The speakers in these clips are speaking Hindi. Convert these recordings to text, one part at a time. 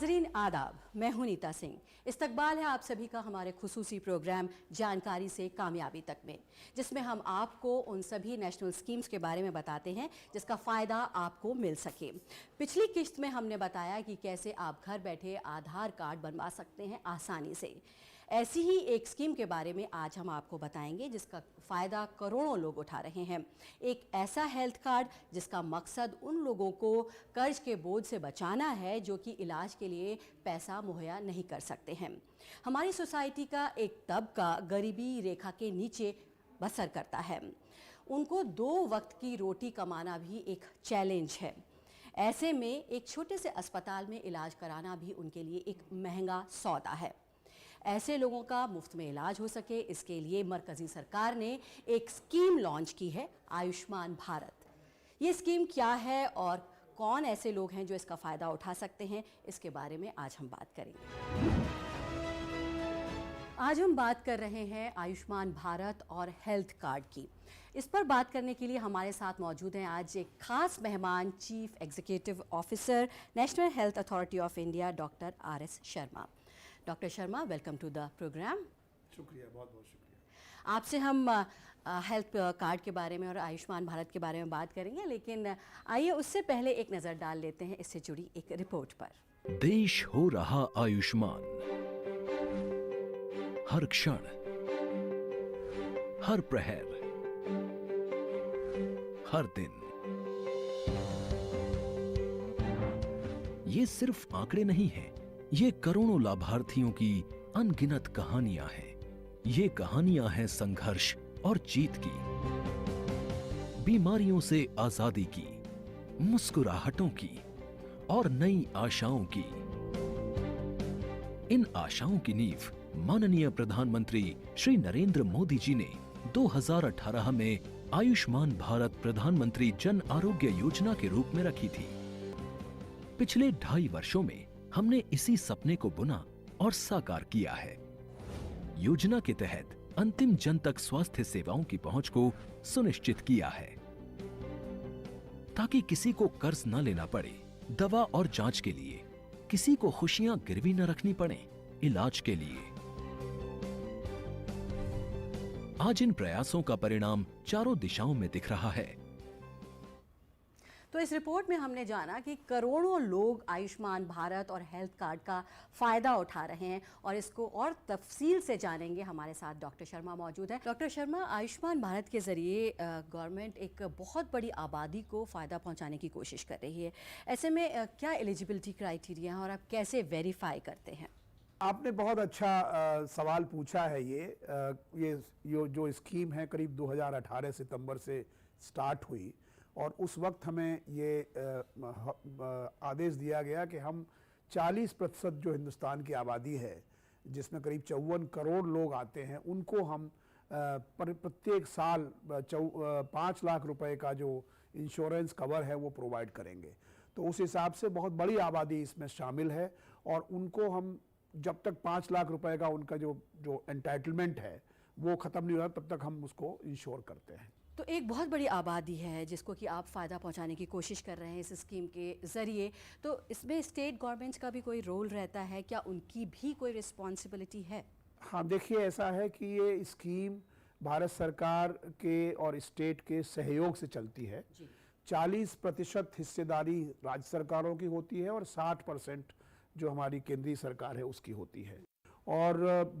नाजरीन आदाब, मैं हूं नीता सिंह। इस्तकबाल है आप सभी का हमारे खुसूसी प्रोग्राम जानकारी से कामयाबी तक में, जिसमें हम आपको उन सभी नेशनल स्कीम्स के बारे में बताते हैं जिसका फ़ायदा आपको मिल सके। पिछली किस्त में हमने बताया कि कैसे आप घर बैठे आधार कार्ड बनवा सकते हैं आसानी से। ऐसी ही एक स्कीम के बारे में आज हम आपको बताएंगे जिसका फ़ायदा करोड़ों लोग उठा रहे हैं। एक ऐसा हेल्थ कार्ड जिसका मकसद उन लोगों को कर्ज के बोझ से बचाना है जो कि इलाज के लिए पैसा मुहैया नहीं कर सकते हैं। हमारी सोसाइटी का एक तबका गरीबी रेखा के नीचे बसर करता है। उनको 2 वक्त की रोटी कमाना भी एक चैलेंज है। ऐसे में एक छोटे से अस्पताल में इलाज कराना भी उनके लिए एक महंगा सौदा है। ऐसे लोगों का मुफ्त में इलाज हो सके, इसके लिए मरकजी सरकार ने एक स्कीम लॉन्च की है, आयुष्मान भारत। ये स्कीम क्या है और कौन ऐसे लोग हैं जो इसका फ़ायदा उठा सकते हैं, इसके बारे में आज हम बात करेंगे। आज हम बात कर रहे हैं आयुष्मान भारत और हेल्थ कार्ड की। इस पर बात करने के लिए हमारे साथ मौजूद हैं आज एक खास मेहमान, chief executive officer national health authority of India, doctor RS Sharma. Doctor Sharma, welcome to the programme. शुक्रिया, बहुत बहुत शुक्रिया। आपसे हम हेल्थ कार्ड के बारे में और आयुष्मान भारत के बारे में बात करेंगे, लेकिन आइए उससे पहले एक नज़र डाल लेते हैं इससे जुड़ी एक रिपोर्ट पर। देश हो रहा आयुष्मान, हर क्षण, हर प्रहर, हर दिन। ये सिर्फ आंकड़े नहीं हैं, ये करोड़ों लाभार्थियों की अनगिनत कहानियां हैं। ये कहानियां हैं संघर्ष और जीत की, बीमारियों से आजादी की, मुस्कुराहटों की और नई आशाओं की। इन आशाओं की नींव माननीय प्रधानमंत्री श्री नरेंद्र मोदी जी ने 2018 में आयुष्मान भारत प्रधानमंत्री जन आरोग्य योजना के रूप में रखी थी। पिछले 2.5 वर्षों में हमने इसी सपने को बुना और साकार किया है। योजना के तहत अंतिम जन तक स्वास्थ्य सेवाओं की पहुंच को सुनिश्चित किया है, ताकि किसी को कर्ज न लेना पड़े दवा और जांच के लिए, किसी को खुशियां गिरवी न रखनी पड़े इलाज के लिए। आज इन प्रयासों का परिणाम चारों दिशाओं में दिख रहा है। तो इस रिपोर्ट में हमने जाना कि करोड़ों लोग आयुष्मान भारत और हेल्थ कार्ड का फ़ायदा उठा रहे हैं, और इसको और तफसील से जानेंगे। हमारे साथ डॉक्टर शर्मा मौजूद है। डॉक्टर शर्मा, आयुष्मान भारत के ज़रिए गवर्नमेंट एक बहुत बड़ी आबादी को फ़ायदा पहुंचाने की कोशिश कर रही है। ऐसे में क्या एलिजिबिलिटी क्राइटेरिया है और आप कैसे वेरीफाई करते हैं? आपने बहुत अच्छा सवाल पूछा है। ये जो स्कीम है करीब 2018 सितंबर से स्टार्ट हुई, और उस वक्त हमें ये आदेश दिया गया कि हम 40% जो हिंदुस्तान की आबादी है, जिसमें करीब 54 करोड़ लोग आते हैं, उनको हम प्रत्येक साल 5 लाख रुपए का जो इंश्योरेंस कवर है वो प्रोवाइड करेंगे। तो उस हिसाब से बहुत बड़ी आबादी इसमें शामिल है, और उनको हम जब तक 5 लाख रुपए का उनका जो एंटाइटलमेंट है वो ख़त्म नहीं होता, तब तक हम उसको इंश्योर करते हैं। तो एक बहुत बड़ी आबादी है जिसको कि आप फ़ायदा पहुंचाने की कोशिश कर रहे हैं इस स्कीम के ज़रिए। तो इसमें स्टेट गवर्नमेंट्स का भी कोई रोल रहता है क्या? उनकी भी कोई रिस्पॉन्सिबिलिटी है? हाँ, देखिए, ऐसा है कि ये स्कीम भारत सरकार के और स्टेट के सहयोग से चलती है। 40% हिस्सेदारी राज्य सरकारों की होती है और 60% जो हमारी केंद्रीय सरकार है उसकी होती है। और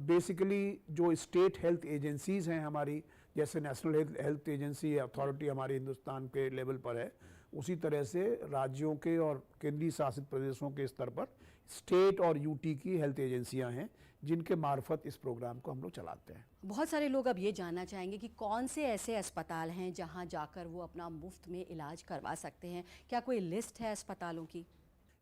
बेसिकली जो स्टेट हेल्थ एजेंसीज हैं हमारी, जैसे नेशनल हेल्थ एजेंसी अथॉरिटी हमारे हिंदुस्तान के लेवल पर है, उसी तरह से राज्यों के और केंद्रीय शासित प्रदेशों के स्तर पर स्टेट और यूटी की हेल्थ एजेंसियां हैं, जिनके मार्फत इस प्रोग्राम को हम लोग चलाते हैं। बहुत सारे लोग अब ये जानना चाहेंगे कि कौन से ऐसे अस्पताल हैं जहां जाकर वो अपना मुफ्त में इलाज करवा सकते हैं। क्या कोई लिस्ट है अस्पतालों की?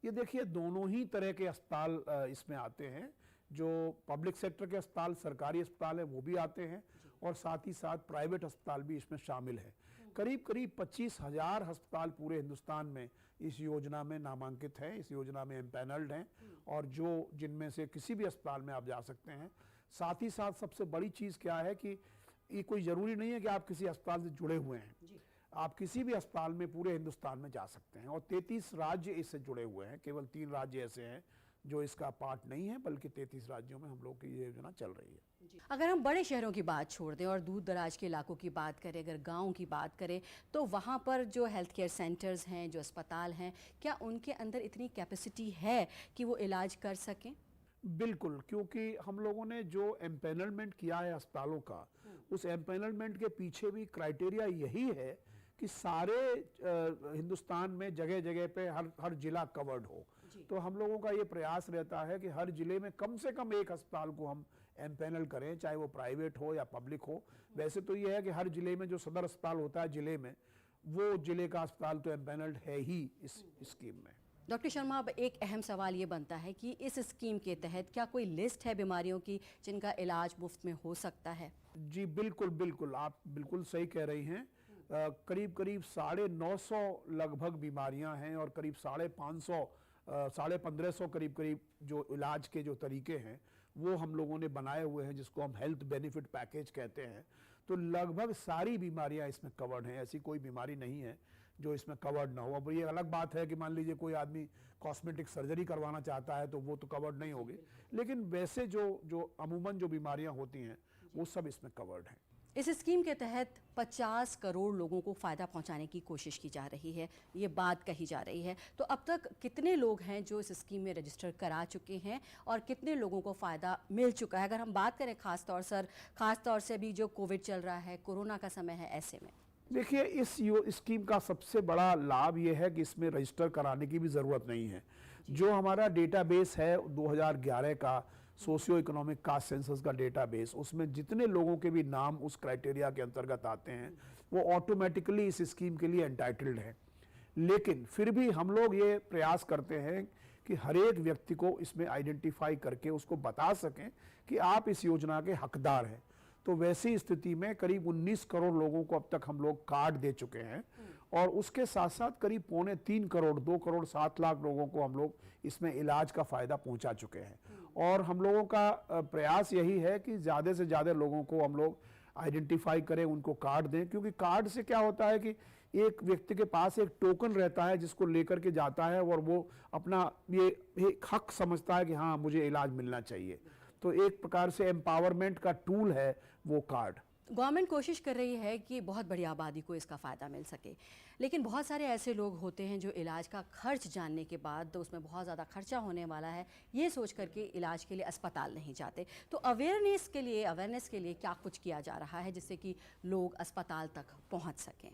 ये देखिए, दोनों ही तरह के अस्पताल इसमें आते हैं। जो पब्लिक सेक्टर के अस्पताल, सरकारी अस्पताल है, वो भी आते हैं, और साथ ही साथ प्राइवेट अस्पताल भी इसमें शामिल है। करीब 25,000 अस्पताल पूरे हिंदुस्तान में इस योजना में नामांकित हैं, इस योजना में एम्पैनल्ड हैं, और जिनमें से किसी भी अस्पताल में आप जा सकते हैं। साथ ही साथ सबसे बड़ी चीज़ क्या है कि ये कोई ज़रूरी नहीं है कि आप किसी अस्पताल से जुड़े हुए हैं, आप किसी भी अस्पताल में पूरे हिंदुस्तान में जा सकते हैं। और 33 राज्य इससे जुड़े हुए हैं। केवल 3 राज्य ऐसे हैं जो इसका पार्ट नहीं है, बल्कि 33 राज्यों में हम लोग की ये योजना चल रही है। अगर हम बड़े शहरों की बात छोड़ दें और दूर दराज के इलाकों की बात करें, अगर गाँव की बात करें, तो वहाँ पर जो हेल्थ केयर सेंटर्स हैं, जो अस्पताल हैं, क्या उनके अंदर इतनी कैपेसिटी है कि वो इलाज कर सकें? बिल्कुल, क्योंकि हम लोगों ने जो एम्पेनलमेंट किया है अस्पतालों का, उस एम्पेनलमेंट के पीछे भी क्राइटेरिया यही है कि सारे हिंदुस्तान में जगह जगह पे हर जिला कवर्ड हो। तो हम लोगों का ये प्रयास रहता है कि हर जिले में कम से कम एक अस्पताल को हम एम्पेनल करें, चाहे वो प्राइवेट हो या पब्लिक हो। वैसे तो ये है कि हर जिले में जो सदर अस्पताल होता है जिले में, वो जिले का अस्पताल तो एम्पेनल्ड है ही इस स्कीम में। डॉक्टर शर्मा, अब एक अहम सवाल ये बनता है कि इस स्कीम के तहत क्या कोई लिस्ट है बीमारियों की जिनका इलाज मुफ्त में हो सकता है? जी बिल्कुल बिल्कुल, आप बिल्कुल सही कह रही हैं। करीब करीब 950 लगभग बीमारियां हैं और करीब 550 1550 करीब करीब जो इलाज के जो तरीके हैं वो हम लोगों ने बनाए हुए हैं, जिसको हम हेल्थ बेनिफिट पैकेज कहते हैं। तो लगभग सारी बीमारियां इसमें कवर्ड हैं, ऐसी कोई बीमारी नहीं है जो इसमें कवर्ड ना हो। अब ये अलग बात है कि मान लीजिए कोई आदमी कॉस्मेटिक सर्जरी करवाना चाहता है तो वो तो कवर्ड नहीं होगी, लेकिन वैसे जो अमूमन जो बीमारियां होती हैं वो सब इसमें कवर्ड हैं। इस स्कीम के तहत 50 करोड़ लोगों को फ़ायदा पहुंचाने की कोशिश की जा रही है, ये बात कही जा रही है। तो अब तक कितने लोग हैं जो इस स्कीम में रजिस्टर करा चुके हैं और कितने लोगों को फ़ायदा मिल चुका है? अगर हम बात करें ख़ास तौर से अभी जो कोविड चल रहा है, कोरोना का समय है, ऐसे में देखिए इस स्कीम का सबसे बड़ा लाभ ये है कि इसमें रजिस्टर कराने की भी ज़रूरत नहीं है। जो हमारा डेटाबेस है 2011 का सोशियो इकोनॉमिक कास्ट सेंसस का डेटाबेस, उसमें जितने लोगों के भी नाम उस क्राइटेरिया के अंतर्गत आते हैं वो ऑटोमेटिकली इस स्कीम के लिए एंटाइटल्ड हैं। लेकिन फिर भी हम लोग ये प्रयास करते हैं कि हर एक व्यक्ति को इसमें आइडेंटिफाई करके उसको बता सकें कि आप इस योजना के हकदार हैं। तो वैसी स्थिति में करीब 19 करोड़ लोगों को अब तक हम लोग कार्ड दे चुके हैं और उसके साथ साथ करीब 2.25 करोड़ 2 करोड़ 7 लाख लोगों को हम लोग इसमें इलाज का फायदा पहुंचा चुके हैं। और हम लोगों का प्रयास यही है कि ज़्यादा से ज़्यादा लोगों को हम लोग आइडेंटिफाई करें, उनको कार्ड दें, क्योंकि कार्ड से क्या होता है कि एक व्यक्ति के पास एक टोकन रहता है जिसको लेकर के जाता है और वो अपना ये एक हक समझता है कि हाँ मुझे इलाज मिलना चाहिए। तो एक प्रकार से एम्पावरमेंट का टूल है वो कार्ड। गवर्नमेंट कोशिश कर रही है कि बहुत बड़ी आबादी को इसका फ़ायदा मिल सके, लेकिन बहुत सारे ऐसे लोग होते हैं जो इलाज का खर्च जानने के बाद तो उसमें बहुत ज़्यादा खर्चा होने वाला है ये सोच करके इलाज के लिए अस्पताल नहीं जाते। तो अवेयरनेस के लिए क्या कुछ किया जा रहा है जिससे कि लोग अस्पताल तक पहुँच सकें?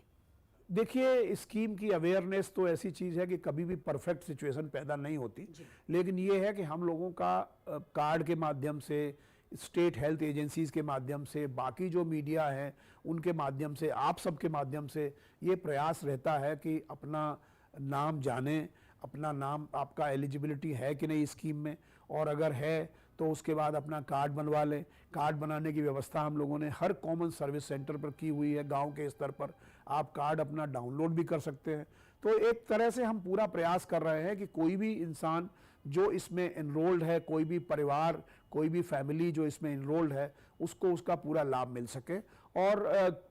देखिए स्कीम की अवेयरनेस तो ऐसी चीज़ है कि कभी भी परफेक्ट सिचुएशन पैदा नहीं होती, लेकिन ये है कि हम लोगों का कार्ड के माध्यम से, स्टेट हेल्थ एजेंसीज के माध्यम से, बाकी जो मीडिया है उनके माध्यम से, आप सबके माध्यम से ये प्रयास रहता है कि अपना नाम जाने, अपना नाम, आपका एलिजिबिलिटी है कि नहीं स्कीम में, और अगर है तो उसके बाद अपना कार्ड बनवा लें। कार्ड बनाने की व्यवस्था हम लोगों ने हर कॉमन सर्विस सेंटर पर की हुई है। गांव के स्तर पर आप कार्ड अपना डाउनलोड भी कर सकते हैं। तो एक तरह से हम पूरा प्रयास कर रहे हैं कि कोई भी इंसान जो इसमें एनरोल्ड है, कोई भी परिवार, कोई भी फैमिली जो इसमें एनरोल्ड है, उसको उसका पूरा लाभ मिल सके। और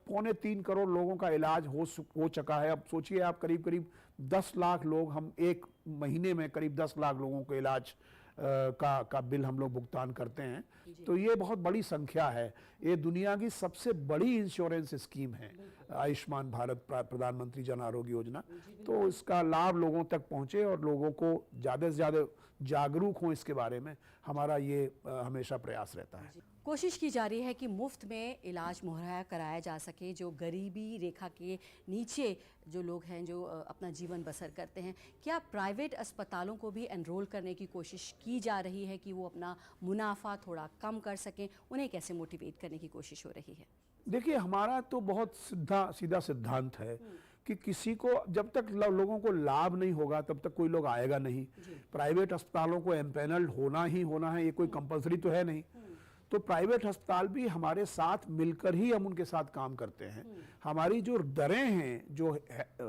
3.25 करोड़ लोगों का इलाज हो चुका है। अब सोचिए आप, करीब करीब 10 लाख लोग, हम एक महीने में करीब 10 लाख लोगों को इलाज का बिल हम लोग भुगतान करते हैं। तो ये बहुत बड़ी संख्या है। ये दुनिया की सबसे बड़ी इंश्योरेंस स्कीम है आयुष्मान भारत प्रधानमंत्री जन आरोग्य योजना। तो इसका लाभ लोगों तक पहुंचे और लोगों को ज़्यादा से ज़्यादा जागरूक हों इसके बारे में, हमारा ये हमेशा प्रयास रहता है। कोशिश की जा रही है कि मुफ्त में इलाज मुहैया कराया जा सके। जो गरीबी रेखा के नीचे जो लोग हैं, जो अपना जीवन बसर करते हैं, क्या प्राइवेट अस्पतालों को भी एनरोल करने की कोशिश की जा रही है कि वो अपना मुनाफा थोड़ा कम कर सकें? उन्हें कैसे मोटिवेट करने की कोशिश हो रही है? देखिए हमारा तो बहुत सीधा सिद्धांत है कि किसी को जब तक लोगों को लाभ नहीं होगा तब तक कोई लोग आएगा नहीं। प्राइवेट अस्पतालों को एम्पेनल्ड होना ही होना है, ये कोई कंपलसरी तो है नहीं। तो प्राइवेट अस्पताल भी हमारे साथ मिलकर ही हम उनके साथ काम करते हैं। हमारी जो दरें हैं, जो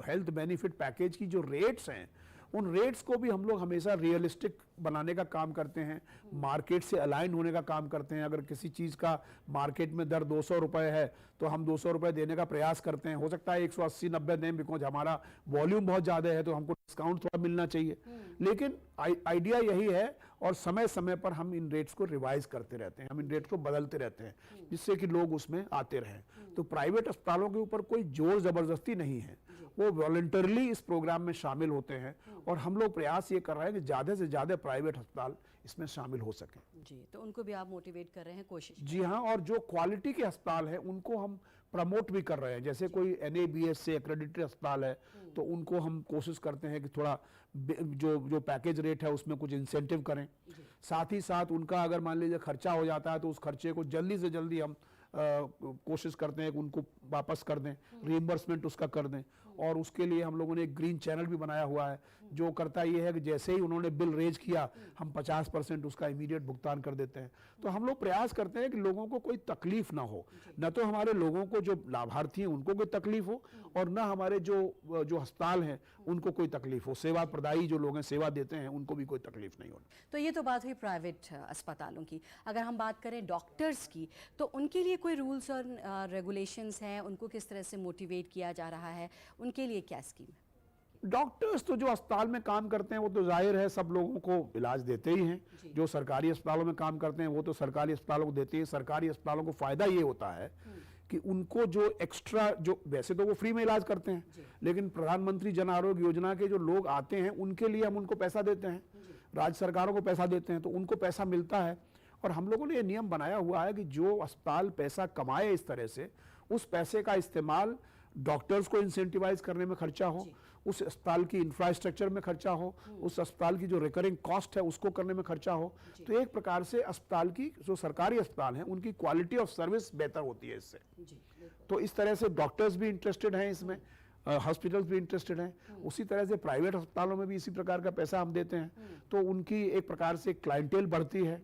हेल्थ बेनिफिट पैकेज की जो रेट्स हैं, उन रेट्स को भी हम लोग हमेशा रियलिस्टिक बनाने का काम करते हैं, मार्केट से अलाइन होने का काम करते हैं। अगर किसी चीज़ का मार्केट में दर 200 रुपये है तो हम 200 रुपये देने का प्रयास करते हैं। हो सकता है 180-90 दें, बिकॉज हमारा वॉल्यूम बहुत ज़्यादा है तो हमको डिस्काउंट थोड़ा मिलना चाहिए। लेकिन आइडिया यही है, और समय समय पर हम इन रेट्स को रिवाइज करते रहते हैं, हम इन रेट्स को बदलते रहते हैं, जिससे कि लोग उसमें आते रहें। तो प्राइवेट अस्पतालों के ऊपर कोई जोर जबरदस्ती नहीं है, वो वॉलंटरली इस प्रोग्राम में शामिल होते हैं, और हम लोग प्रयास ये कर रहे हैं कि ज़्यादा से ज़्यादा प्राइवेट अस्पताल इसमें शामिल हो सकें। जी, तो उनको भी आप मोटिवेट कर रहे हैं, कोशिश जी हाँ, और जो क्वालिटी के अस्पताल हैं उनको हम प्रमोट भी कर रहे हैं। जैसे कोई NABS से एक्रेडिटेड अस्पताल है तो उनको हम कोशिश करते हैं कि थोड़ा जो पैकेज रेट है उसमें कुछ इंसेंटिव करें। साथ ही साथ उनका अगर मान लीजिए खर्चा हो जाता है तो उस खर्चे को जल्दी से जल्दी हम कोशिश करते हैं कि उनको वापस कर दें, रीइंबर्समेंट उसका कर दें। और उसके लिए हम लोगों ने एक ग्रीन चैनल भी बनाया हुआ है, जो करता ये है कि जैसे ही उन्होंने बिल रेज किया हम 50% उसका इमीडिएट भुगतान कर देते हैं। तो हम लोग प्रयास करते हैं कि लोगों को कोई तकलीफ ना हो, न तो हमारे लोगों को जो लाभार्थी हैं उनको कोई तकलीफ हो, और न हमारे जो अस्पताल हैं उनको कोई तकलीफ हो, सेवा प्रदायी जो लोग हैं सेवा देते हैं उनको भी कोई तकलीफ नहीं हो। तो ये तो बात हुई प्राइवेट अस्पतालों की। अगर हम बात करें डॉक्टर्स की, तो उनके लिए कोई रूल्स और रेगुलेशंस हैं, उनको किस तरह से मोटिवेट किया जा रहा है, उनके लिए क्या स्कीम है? डॉक्टर्स तो जो अस्पताल में काम करते हैं वो तो जाहिर है सब लोगों को इलाज देते ही हैं। जो सरकारी अस्पतालों में काम करते हैं वो तो सरकारी अस्पतालों को देते हैं। सरकारी अस्पतालों को फायदा ये होता है कि उनको जो एक्स्ट्रा, जो वैसे तो वो फ्री में इलाज करते हैं, लेकिन प्रधानमंत्री जन आरोग्य योजना के जो लोग आते हैं उनके लिए हम उनको पैसा देते हैं, राज्य सरकारों को पैसा देते हैं, तो उनको पैसा मिलता है। और हम लोगों ने ये नियम बनाया हुआ है कि जो अस्पताल पैसा कमाए इस तरह से, उस पैसे का इस्तेमाल डॉक्टर्स को इंसेंटिवाइज करने में खर्चा हो, उस अस्पताल की इंफ्रास्ट्रक्चर में खर्चा हो, उस अस्पताल की जो रिकरिंग कॉस्ट है उसको करने में खर्चा हो। तो एक प्रकार से अस्पताल की जो सरकारी अस्पताल हैं उनकी क्वालिटी ऑफ सर्विस बेहतर होती है इससे। तो इस तरह से डॉक्टर्स भी इंटरेस्टेड हैं इसमें, हॉस्पिटल्स भी इंटरेस्टेड हैं। उसी तरह से प्राइवेट अस्पतालों में भी इसी प्रकार का पैसा हम देते हैं, तो उनकी एक प्रकार से क्लाइंटेल बढ़ती है,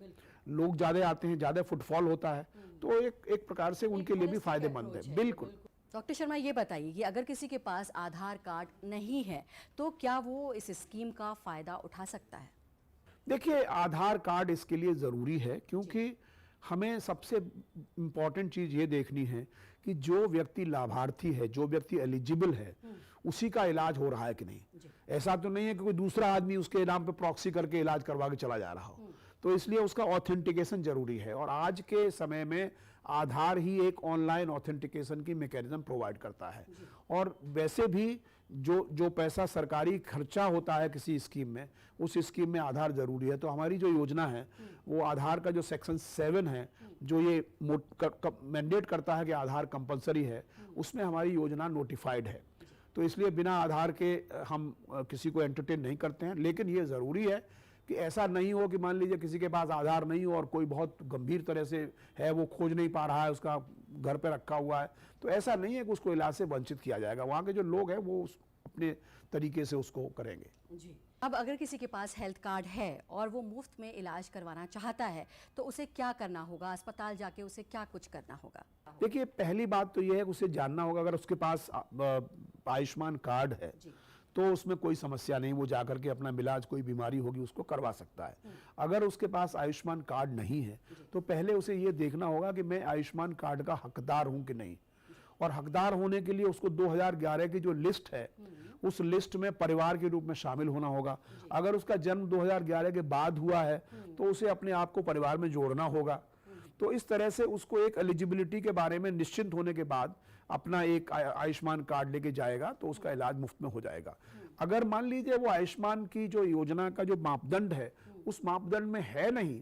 लोग ज़्यादा आते हैं, ज़्यादा फुटफॉल होता है, तो एक प्रकार से उनके लिए भी फायदेमंद है। बिल्कुल। डॉक्टर शर्मा, ये बताइए कि अगर किसी के पास आधार कार्ड नहीं है तो क्या वो इस स्कीम का फायदा उठा सकता है? देखिए, आधार कार्ड इसके लिए ज़रूरी है, क्योंकि हमें सबसे इम्पॉर्टेंट चीज़ ये देखनी है कि जो व्यक्ति लाभार्थी है, जो व्यक्ति एलिजिबल है, उसी का इलाज हो रहा है कि नहीं। ऐसा तो नहीं है कि कोई दूसरा आदमी उसके नाम पे प्रॉक्सी करके इलाज करवा के चला जा रहा हो। तो इसलिए उसका ऑथेंटिकेशन जरूरी है, और आज के समय में आधार ही एक ऑनलाइन ऑथेंटिकेशन की मैकेनिज्म प्रोवाइड करता है। और वैसे भी जो पैसा सरकारी खर्चा होता है किसी स्कीम में, उस स्कीम में आधार जरूरी है। तो हमारी जो योजना है वो आधार का जो सेक्शन 7 है, जो ये मैंडेट करता है कि आधार कंपलसरी है, उसमें हमारी योजना नोटिफाइड है। तो इसलिए बिना आधार के हम किसी को एंटरटेन नहीं करते हैं। लेकिन ये ज़रूरी है कि ऐसा नहीं हो कि मान लीजिए किसी के पास आधार नहीं हो और कोई बहुत गंभीर तरह से है, वो खोज नहीं पा रहा है, उसका घर पे रखा हुआ है, तो ऐसा नहीं है कि उसको इलाज से वंचित किया जाएगा। वहाँ के जो लोग हैं वो अपने तरीके से उसको करेंगे। जी। अब अगर किसी के पास हेल्थ कार्ड है और वो मुफ्त में इलाज करवाना चाहता है तो उसे क्या करना होगा? अस्पताल जाके उसे क्या कुछ करना होगा? देखिए, पहली बात तो ये है कि उसे जानना होगा, अगर उसके पास आयुष्मान कार्ड है तो उसमें कोई समस्या नहीं, वो जाकर के अपना इलाज, कोई बीमारी होगी उसको करवा सकता है। अगर उसके पास आयुष्मान कार्ड नहीं है तो पहले उसे ये देखना होगा कि मैं आयुष्मान कार्ड का हकदार हूं कि नहीं, और हकदार होने के लिए उसको 2011 की जो लिस्ट है उस लिस्ट में परिवार के रूप में शामिल होना होगा। अगर उसका जन्म 2011 के बाद हुआ है तो उसे अपने आप को परिवार में जोड़ना होगा। तो इस तरह से उसको एक एलिजिबिलिटी के बारे में निश्चिंत होने के बाद अपना एक आयुष्मान कार्ड लेके जाएगा तो उसका इलाज मुफ्त में हो जाएगा। अगर मान लीजिए वो आयुष्मान की जो योजना का जो मापदंड है उस मापदंड में है नहीं,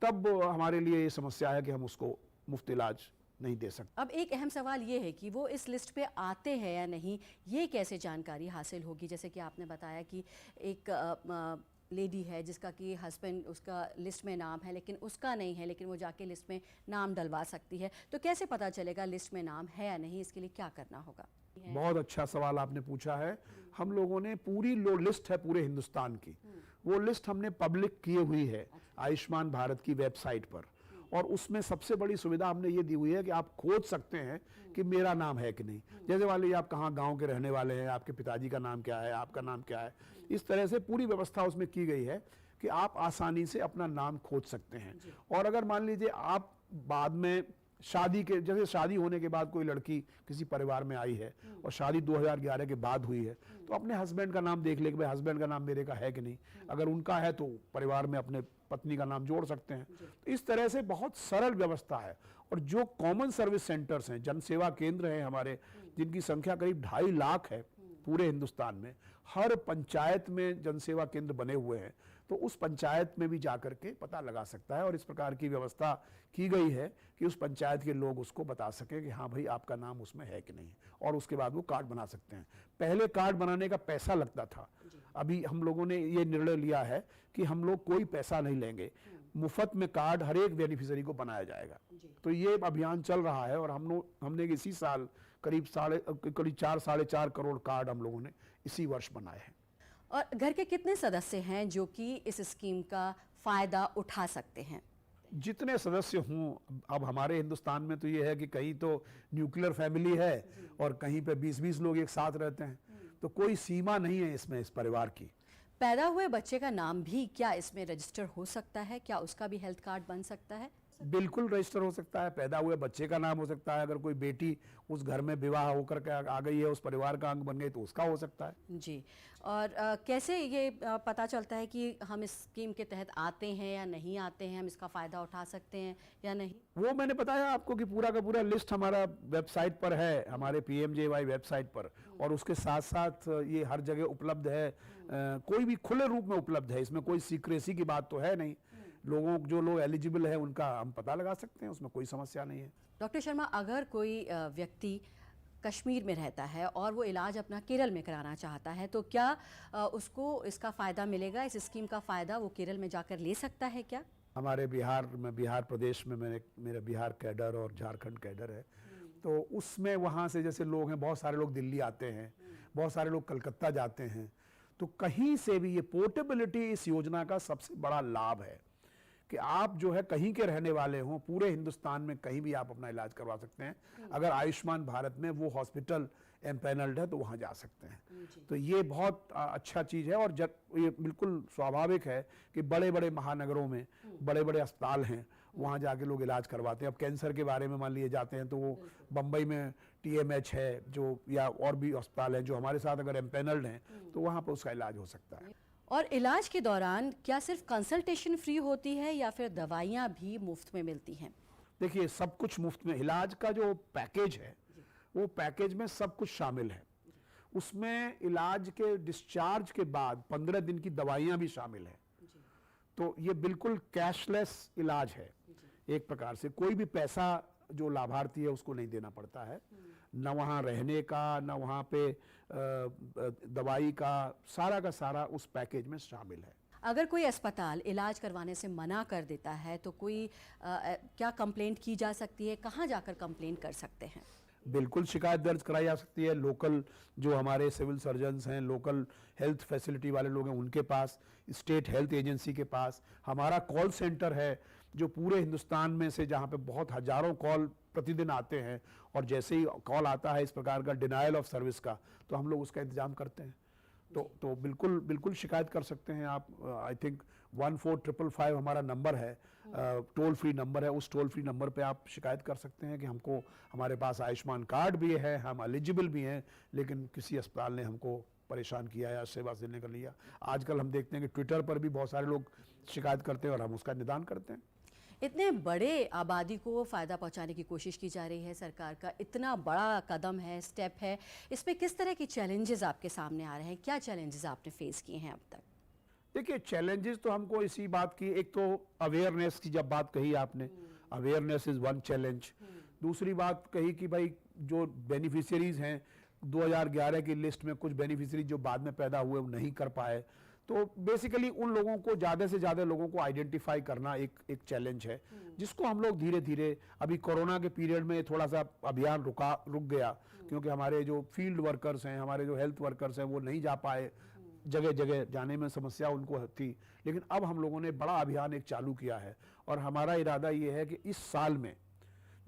तब हमारे लिए ये समस्या है कि हम उसको मुफ्त इलाज नहीं दे सकते। अब एक अहम सवाल ये है कि वो इस लिस्ट पे आते हैं या नहीं, ये कैसे जानकारी हासिल होगी? जैसे कि आपने बताया कि एक लेडी है जिसका कि हस्बैंड, उसका लिस्ट में नाम है लेकिन उसका नहीं है, लेकिन वो जाके लिस्ट में नाम डलवा सकती है, तो कैसे पता चलेगा लिस्ट में नाम है या नहीं? इसके लिए क्या करना होगा? बहुत अच्छा सवाल आपने पूछा है। हम लोगों ने पूरी लिस्ट है पूरे हिंदुस्तान की, वो लिस्ट हमने पब्लिक की हुई है आयुष्मान भारत की वेबसाइट पर, और उसमें सबसे बड़ी सुविधा हमने ये दी हुई है कि आप खोज सकते हैं कि मेरा नाम है कि नहीं। जैसे मान लीजिए आप कहाँ गांव के रहने वाले हैं, आपके पिताजी का नाम क्या है, आपका नाम क्या है, इस तरह से पूरी व्यवस्था उसमें की गई है कि आप आसानी से अपना नाम खोज सकते हैं। और अगर मान लीजिए आप बाद में शादी के, जैसे शादी होने के बाद कोई लड़की किसी परिवार में आई है और शादी 2011 के बाद हुई है, तो अपने हस्बैंड का नाम देख ले कि भाई हस्बैंड का नाम मेरे का है कि नहीं, अगर उनका है तो परिवार में अपने पत्नी का नाम जोड़ सकते हैं। तो इस तरह से बहुत सरल व्यवस्था है। और जो कॉमन सर्विस सेंटर्स हैं, जन सेवा केंद्र हैं हमारे, जिनकी संख्या करीब 2.5 लाख है पूरे हिंदुस्तान में, हर पंचायत में जन सेवा केंद्र बने हुए हैं, तो उस पंचायत में भी जाकर के पता लगा सकता है। और इस प्रकार की व्यवस्था की गई है कि उस पंचायत के लोग उसको बता सकें कि हाँ भाई आपका नाम उसमें है कि नहीं, और उसके बाद वो कार्ड बना सकते हैं। पहले कार्ड बनाने का पैसा लगता था, अभी हम लोगों ने ये निर्णय लिया है कि हम लोग कोई पैसा नहीं लेंगे, मुफ्त में कार्ड हर एक बेनिफिशियरी को बनाया जाएगा। तो ये अभियान चल रहा है और हमने इसी साल करीब 4-4.5 करोड़ कार्ड हम लोगों ने इसी वर्ष बनाए हैं। और घर के कितने सदस्य हैं जो कि इस स्कीम का फायदा उठा सकते हैं? जितने सदस्य हों, अब हमारे हिंदुस्तान में तो ये है कि कहीं तो न्यूक्लियर फैमिली है और कहीं पे 20-20 लोग एक साथ रहते हैं, तो कोई सीमा नहीं है इसमें इस परिवार की। पैदा हुए बच्चे का नाम भी क्या इसमें रजिस्टर हो सकता है? क्या उसका भी हेल्थ कार्ड बन सकता है? बिल्कुल रजिस्टर हो सकता है, पैदा हुए बच्चे का नाम हो सकता है। अगर कोई बेटी उस घर में विवाह होकर के आ गई है, उस परिवार का अंग बन गई, तो उसका हो सकता है। जी। और कैसे ये पता चलता है कि हम इस स्कीम के तहत आते हैं या नहीं आते हैं, हम इसका फ़ायदा उठा सकते हैं या नहीं? वो मैंने बताया आपको कि पूरा का पूरा लिस्ट हमारा वेबसाइट पर है, हमारे PMJY वेबसाइट पर, और उसके साथ साथ ये हर जगह उपलब्ध है, कोई भी खुले रूप में उपलब्ध है। इसमें कोई सीक्रेसी की बात तो है नहीं, जो लोग एलिजिबल है उनका हम पता लगा सकते हैं, उसमें कोई समस्या नहीं है। डॉक्टर शर्मा, अगर कोई व्यक्ति कश्मीर में रहता है और वो इलाज अपना केरल में कराना चाहता है, तो क्या उसको इसका फ़ायदा मिलेगा? इस स्कीम का फ़ायदा वो केरल में जाकर ले सकता है क्या? हमारे बिहार प्रदेश में मेरा बिहार कैडर और झारखंड कैडर है, तो उसमें वहाँ से जैसे लोग हैं, बहुत सारे लोग दिल्ली आते हैं, बहुत सारे लोग कलकत्ता जाते हैं, तो कहीं से भी ये पोर्टेबिलिटी इस योजना का सबसे बड़ा लाभ है कि आप जो है कहीं के रहने वाले हों, पूरे हिंदुस्तान में कहीं भी आप अपना इलाज करवा सकते हैं। अगर आयुष्मान भारत में वो हॉस्पिटल एम्पैनल्ड है तो वहाँ जा सकते हैं। तो ये बहुत अच्छा चीज़ है। और ये बिल्कुल स्वाभाविक है कि बड़े बड़े महानगरों में बड़े बड़े अस्पताल हैं, वहाँ जाके लोग इलाज करवाते हैं। अब कैंसर के बारे में मान लिए जाते हैं तो वो बम्बई में TMH है जो, या और भी अस्पताल हैं जो हमारे साथ अगर एम्पैनल्ड हैं, तो वहाँ पर उसका इलाज हो सकता है। और इलाज के दौरान क्या सिर्फ कंसल्टेशन फ्री होती है या फिर दवाइयाँ भी मुफ्त में मिलती हैं? देखिए, सब कुछ मुफ्त में। इलाज का जो पैकेज है वो पैकेज में सब कुछ शामिल है। उसमें इलाज के डिस्चार्ज के बाद 15 दिन की दवाइयाँ भी शामिल हैं। तो ये बिल्कुल कैशलेस इलाज है एक प्रकार से। कोई भी पैसा जो लाभार्थी है उसको नहीं देना पड़ता है, न वहाँ रहने का, न वहाँ पे दवाई का सारा उस पैकेज में शामिल है। अगर कोई अस्पताल इलाज करवाने से मना कर देता है तो कोई क्या कंप्लेंट की जा सकती है? कहाँ जाकर कंप्लेंट कर सकते हैं? बिल्कुल शिकायत दर्ज कराई जा सकती है। लोकल जो हमारे सिविल सर्जन्स हैं, लोकल हेल्थ फैसिलिटी वाले लोग हैं, उनके पास, स्टेट हेल्थ एजेंसी के पास। हमारा कॉल सेंटर है जो पूरे हिंदुस्तान में से, जहाँ पे बहुत हजारों कॉल प्रतिदिन आते हैं, और जैसे ही कॉल आता है इस प्रकार का डिनायल ऑफ सर्विस का, तो हम लोग उसका इंतजाम करते हैं। तो बिल्कुल शिकायत कर सकते हैं आप। आई थिंक 14555 हमारा नंबर है, टोल फ्री नंबर है। उस टोल फ्री नंबर पे आप शिकायत कर सकते हैं कि हमारे पास आयुष्मान कार्ड भी है, हम एलिजिबल भी हैं, लेकिन किसी अस्पताल ने हमको परेशान किया या सेवा से निकल लिया। आजकल हम देखते हैं कि ट्विटर पर भी बहुत सारे लोग शिकायत करते हैं और हम उसका निदान करते हैं। इतने बड़े आबादी को फ़ायदा पहुंचाने की कोशिश की जा रही है, सरकार का इतना बड़ा कदम है, स्टेप है, इसमें किस तरह की चैलेंजेस आपके सामने आ रहे हैं? क्या चैलेंजेस आपने फेस किए हैं अब तक? देखिए, चैलेंजेस तो हमको इसी बात की, एक तो अवेयरनेस की जब बात कही आपने, अवेयरनेस इज वन चैलेंज। दूसरी बात कही कि भाई जो बेनिफिशियरीज हैं 2011 की लिस्ट में, कुछ बेनिफिशियरी जो बाद में पैदा हुए वो नहीं कर पाए, तो बेसिकली उन लोगों को, ज़्यादा से ज़्यादा लोगों को आइडेंटिफाई करना एक चैलेंज है, जिसको हम लोग धीरे धीरे, अभी कोरोना के पीरियड में थोड़ा सा अभियान रुक गया, क्योंकि हमारे जो फील्ड वर्कर्स हैं, हमारे जो हेल्थ वर्कर्स हैं, वो नहीं जा पाए, जगह जगह जाने में समस्या उनको थी। लेकिन अब हम लोगों ने बड़ा अभियान एक चालू किया है, और हमारा इरादा ये है कि इस साल में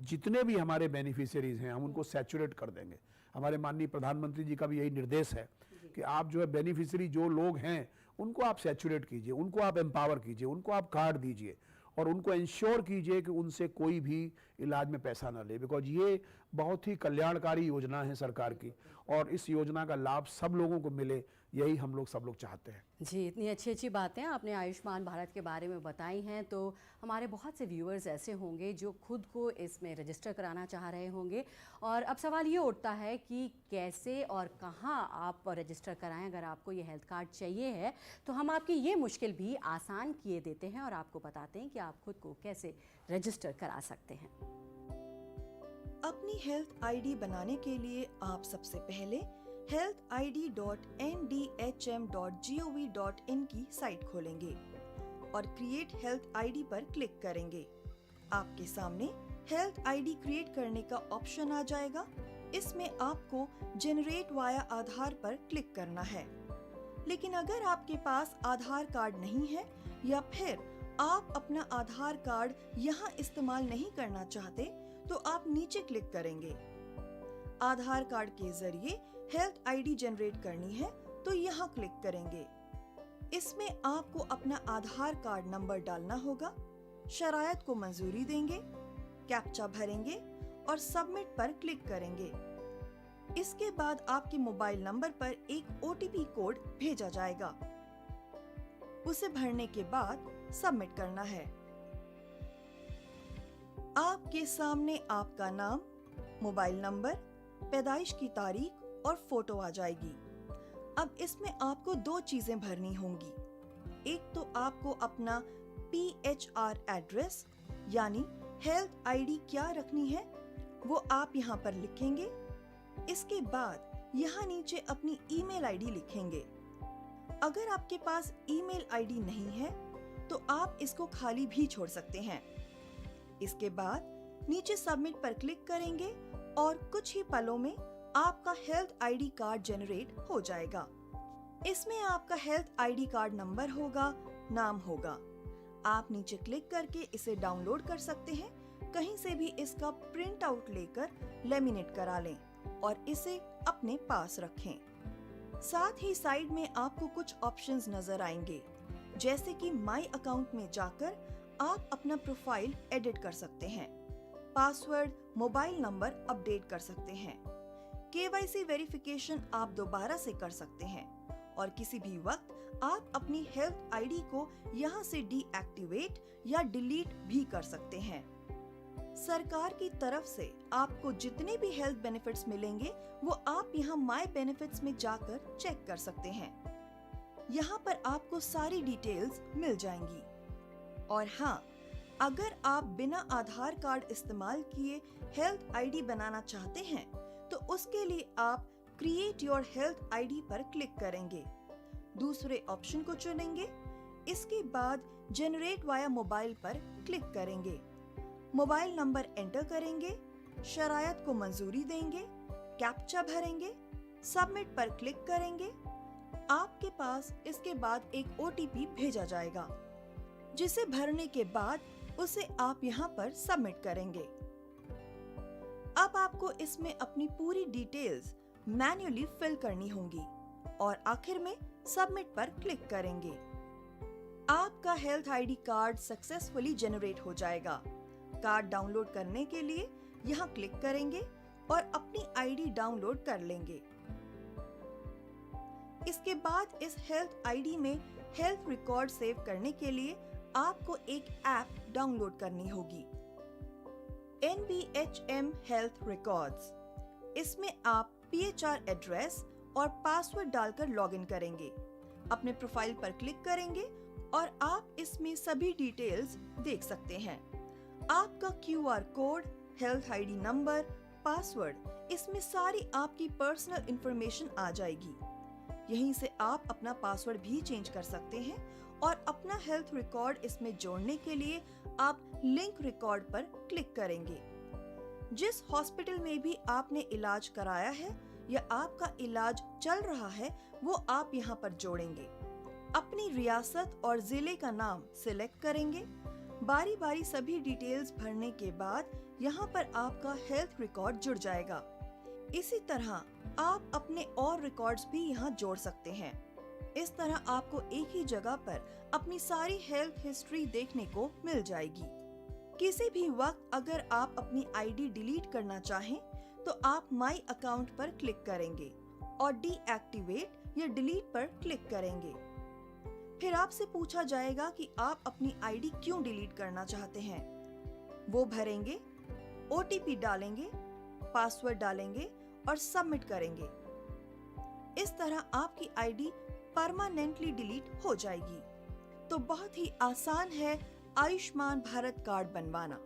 जितने भी हमारे बेनिफिशियरीज हैं हम उनको सैचुरेट कर देंगे। हमारे माननीय प्रधानमंत्री जी का भी यही निर्देश है कि आप जो है बेनिफिशियरी जो लोग हैं उनको आप सैचुरेट कीजिए, उनको आप एम्पावर कीजिए, उनको आप कार्ड दीजिए, और उनको इंश्योर कीजिए कि उनसे कोई भी इलाज में पैसा ना ले, बिकॉज ये बहुत ही कल्याणकारी योजना है सरकार की और इस योजना का लाभ सब लोगों को मिले, यही हम लोग सब लोग चाहते हैं। जी, इतनी अच्छी अच्छी बातें आपने आयुष्मान भारत के बारे में बताई हैं, तो हमारे बहुत से व्यूअर्स ऐसे होंगे जो खुद को इसमें रजिस्टर कराना चाह रहे होंगे और अब सवाल ये उठता है कि कैसे और कहाँ आप रजिस्टर कराएं। अगर आपको ये हेल्थ कार्ड चाहिए है तो हम आपकी ये मुश्किल भी आसान किए देते हैं और आपको बताते हैं कि आप खुद को कैसे रजिस्टर करा सकते हैं। अपनी हेल्थ आईडी बनाने के लिए आप सबसे पहले healthid.ndhm.gov.in की साइट खोलेंगे और क्रिएट हेल्थ आईडी पर क्लिक करेंगे। आपके सामने हेल्थ आईडी क्रिएट करने का ऑप्शन आ जाएगा। इसमें आपको जनरेट वाया आधार पर क्लिक करना है। लेकिन अगर आपके पास आधार कार्ड नहीं है या फिर आप अपना आधार कार्ड यहाँ इस्तेमाल नहीं करना चाहते, तो आप नीचे क्लिक करेंगे। आधार कार्ड के जरिए हेल्थ आईडी जनरेट करनी है तो यहाँ क्लिक करेंगे। इसमें आपको अपना आधार कार्ड नंबर डालना होगा, शरायत को मंजूरी देंगे, कैप्चा भरेंगे और सबमिट पर क्लिक करेंगे। इसके बाद आपके मोबाइल नंबर पर एक ओटीपी कोड भेजा जाएगा। उसे भरने के बाद सबमिट करना है। आपके सामने आपका नाम, मोबाइल नंबर, पैदाइश की तारीख और फोटो आ जाएगी। अब इसमें आपको दो चीजें भरनी होंगी। एक तो आपको अपना PHR एड्रेस यानी हेल्थ आईडी क्या रखनी है वो आप यहाँ पर लिखेंगे। इसके बाद यहाँ नीचे अपनी ईमेल आईडी लिखेंगे। अगर आपके पास ईमेल आईडी नहीं है तो आप इसको खाली भी छोड़ सकते हैं। इसके बाद नीचे सबमिट पर क्लिक करेंगे और कुछ ही पलों में आपका हेल्थ आईडी कार्ड जनरेट हो जाएगा। इसमें आपका हेल्थ आईडी कार्ड नंबर होगा, नाम होगा। आप नीचे क्लिक करके इसे डाउनलोड कर सकते हैं। कहीं से भी इसका प्रिंट आउट लेकर लेमिनेट करा लें और इसे अपने पास रखें। साथ ही साइड में आपको कुछ ऑप्शंस नजर आएंगे, जैसे कि माई अकाउंट में जाकर आप अपना प्रोफाइल एडिट कर सकते हैं, पासवर्ड, मोबाइल नंबर अपडेट कर सकते हैं, KYC वेरिफिकेशन आप दोबारा से कर सकते हैं और किसी भी वक्त आप अपनी हेल्थ आईडी को यहाँ से डीएक्टिवेट या डिलीट भी कर सकते हैं। सरकार की तरफ से आपको जितने भी हेल्थ बेनिफिट्स मिलेंगे वो आप यहाँ माई बेनिफिट्स में जाकर चेक कर सकते हैं। यहाँ पर आपको सारी डिटेल्स मिल जाएंगी। और हाँ, अगर आप बिना आधार कार्ड इस्तेमाल किए हेल्थ आईडी बनाना चाहते हैं तो उसके लिए आप क्रिएट योर हेल्थ आईडी पर क्लिक करेंगे, दूसरे ऑप्शन को चुनेंगे। इसके बाद जनरेट वाया मोबाइल पर क्लिक करेंगे, मोबाइल नंबर एंटर करेंगे, शरायत को मंजूरी देंगे, कैप्चा भरेंगे, सबमिट पर क्लिक करेंगे। आपके पास इसके बाद एक OTP भेजा जाएगा, जिसे भरने के बाद उसे आप यहाँ पर सबमिट करेंगे। अब आपको इसमें अपनी पूरी डिटेल्स मैन्युअली फिल करनी होंगी और आखिर में सबमिट पर क्लिक करेंगे। आपका health ID card successfully generate हो जाएगा। कार्ड डाउनलोड करने के लिए यहाँ क्लिक करेंगे और अपनी आईडी डाउनलोड कर लेंगे। इसके बाद इस हेल्थ आईडी में हेल्थ रिकॉर्ड सेव करने के लिए आपको एक ऐप डाउनलोड करनी होगी, NBHM हेल्थ रिकॉर्ड्स। इसमें आप PHR एड्रेस और पासवर्ड डालकर लॉगिन करेंगे, अपने प्रोफाइल पर क्लिक करेंगे और आप इसमें सभी डिटेल्स देख सकते हैं। आपका QR code, health ID number, password, इसमें सारी आपकी पर्सनल इंफॉर्मेशन आ जाएगी। यहीं से आप अपना पासवर्ड भी चेंज कर सकते हैं और अपना हेल्थ रिकॉर्ड इसमें जोड़ने के लिए आप लिंक रिकॉर्ड पर क्लिक करेंगे। जिस हॉस्पिटल में भी आपने इलाज कराया है या आपका इलाज चल रहा है वो आप यहाँ पर जोड़ेंगे। अपनी रियासत और जिले का नाम सिलेक्ट करेंगे। बारी बारी सभी डिटेल्स भरने के बाद यहाँ पर आपका हेल्थ रिकॉर्ड जुड़ जाएगा। इसी तरह आप अपने और रिकॉर्ड्स भी यहाँ जोड़ सकते हैं। इस तरह आपको एक ही जगह पर अपनी सारी हेल्थ हिस्ट्री देखने को मिल जाएगी। किसी भी वक्त अगर आप अपनी आईडी डिलीट करना चाहें तो आप माई अकाउंट पर क्लिक करेंगे और डीएक्टिवेट या डिलीट पर क्लिक करेंगे। फिर आपसे पूछा जाएगा कि आप अपनी आईडी क्यों डिलीट करना चाहते हैं। वो भरेंगे, ओटीपी डालेंगे, पासवर्ड डालेंगे और सबमिट करेंगे। इस तरह आपकी आईडी परमानेंटली डिलीट हो जाएगी। तो बहुत ही आसान है आयुष्मान भारत कार्ड बनवाना।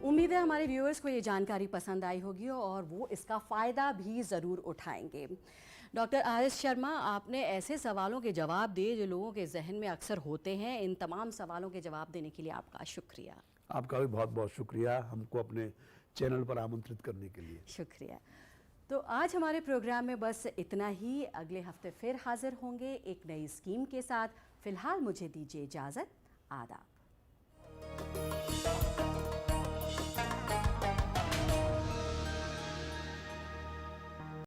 उम्मीद है हमारे व्यूअर्स को ये जानकारी पसंद आई होगी और वो इसका फ़ायदा भी ज़रूर उठाएंगे। Doctor R S. शर्मा, आपने ऐसे सवालों के जवाब दिए जो लोगों के जहन में अक्सर होते हैं। इन तमाम सवालों के जवाब देने के लिए आपका शुक्रिया। आपका भी बहुत बहुत शुक्रिया हमको अपने चैनल पर आमंत्रित करने के लिए। शुक्रिया। तो आज हमारे प्रोग्राम में बस इतना ही। अगले हफ्ते फिर हाजिर होंगे एक नई स्कीम के साथ। फिलहाल मुझे दीजिए इजाज़त। आदाब।